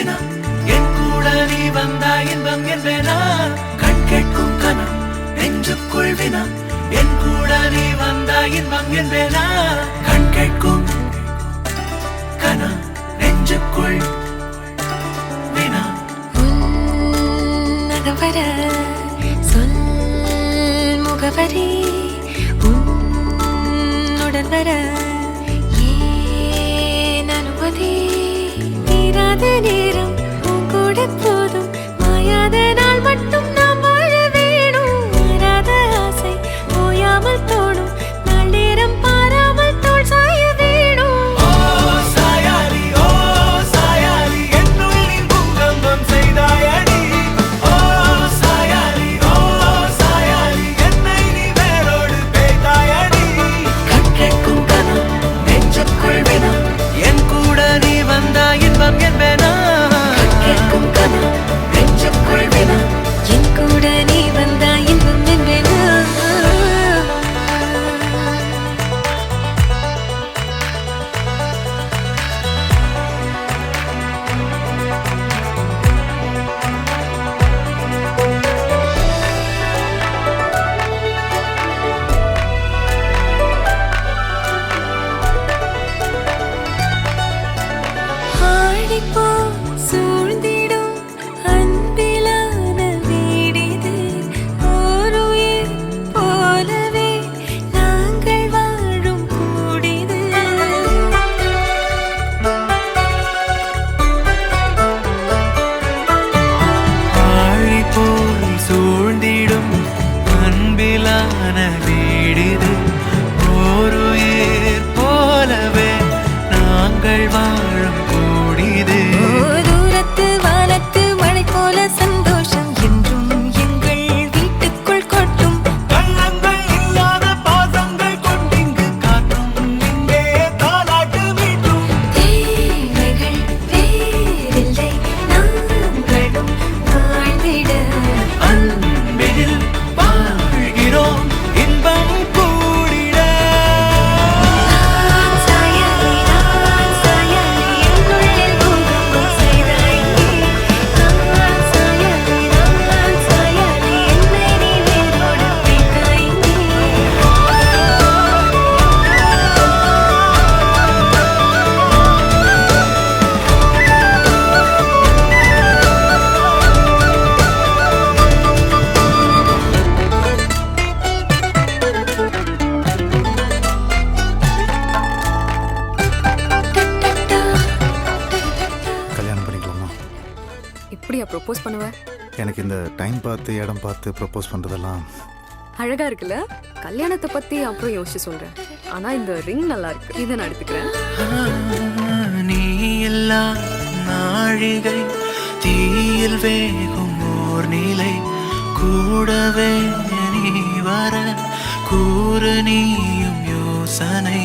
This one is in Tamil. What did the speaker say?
தினம் என் கூட நீ வந்தா இன்பம் என்பேனா கண் கேட்கும் கனம் நெஞ்சுக்குள் வினம் என் கூட நீ வந்தா இன்பம் என்பேனா கண் கேட்கும் கனம் நெஞ்சுக்குள் வினம் வர சொல் முகவரி உன்னுடன் வர ஏன் அனுமதி தீராத நேரம் உன் கூட போதும் மாயாத நாள் மட்டும் நாம் வாழ வேணும் மாறாத ஆசை ஓயாமல் தோணும் நாள் நேரம் பாராமல் தோல் சாய வேணும் ஓ சாயாரி என்னுள் நீ பூகம்பம் செய்தாயடி சூழ்ந்திடும் அன்பிலான வீடிது ஓருயிர் போலவே நாங்கள் வாழும் கூடிது ஆழி போல் சூழ்ந்திடும் அன்பிலான வீடிது ஓருயிர் போலவே நாங்கள் வாழும் கூடிது தூரத்து வானத்து மழை போல சந்தோஷம் என்றும் எங்கள் வீட்டுக்குள் கொட்டும் கள்ளங்கள் இல்லாத பாசங்கள் கொண்டிங்கு காற்றும் இங்கே தாலாட்டு மீட்டும் தேவைகள் வேறில்லை நாங்களும் வாழ்ந்திட அன்பில் வாழ்கிறோம் இன்பம் கூடிட சாயாரி என்னுள்ளில் பூகம்பம் செய்தாய் சாயாரி என்னை நீ வேரோடு பிடித்தாய் கல்யாணம் பண்ணிக்கலாமா? இப்படியா ப்ரோபோஸ் பண்ணுவ? எனக்கு இந்த டைம் பார்த்து இடம் பார்த்து ப்ரப்போஸ் பண்ணுறதெல்லாம் அழகா இருக்குல்ல? கல்யாணத்தை பத்தி அப்புறம் யோசிச்சு சொல்றேன். ஆனா இந்த ரிங் நல்லா இருக்கு, இதை நான் எடுத்துக்கிறேன். நீ எல்லா நாழிகை தீயில் வேகும் ஓர் நிலை கூடவே நீ வர கூறு நீயும் யோசனை